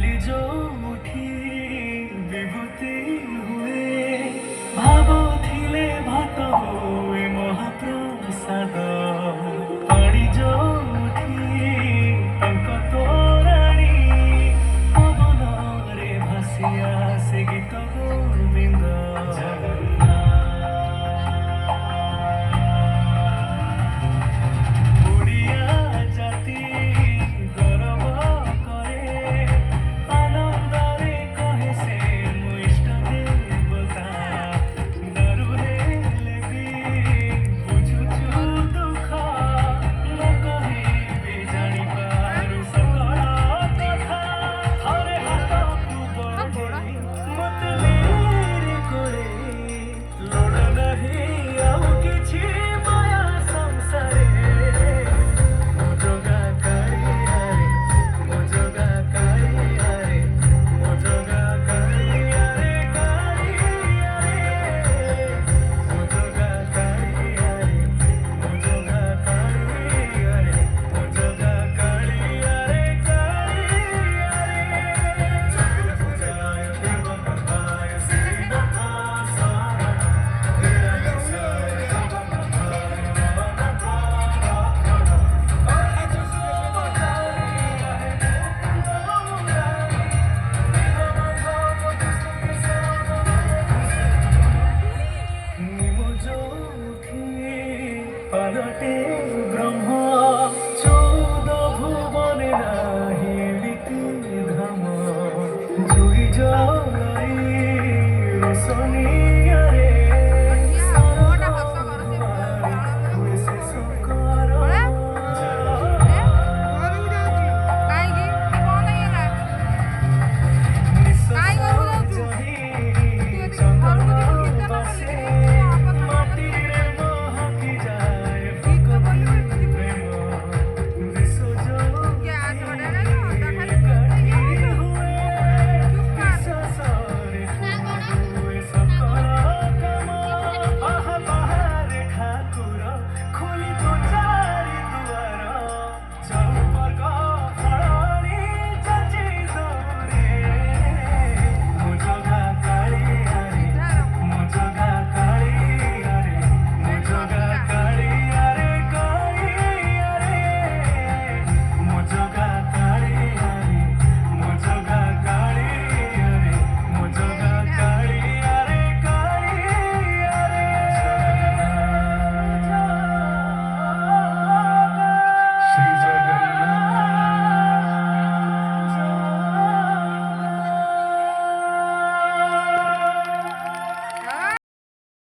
काली जो उठी विभूति हुए भाव थिले भात हुए महाप्रसाद काली जो उठी टंक तोराणी पवन रे भासिया से गीत गोविंद ओडिया जाति गौरव करे आनंदरे कहे से मो इष्ट देवता दारु हेले भी बुझुछु दुख न कहिबे जानी पारु सकल कथा हरे हाथ बढे मते मेरे कोरे लोड़ नहीं आउ किछि माया संसारे मोजोगा कारियारे मोजोगा कारियारे मोजोगा कारियारे कारियारे मोजोगा कारियारे मोजोगा कारियारे मोजोगा कारियारे कारियारे पूजाय देवपताय श्रीनाथाय पालटे ब्रह्म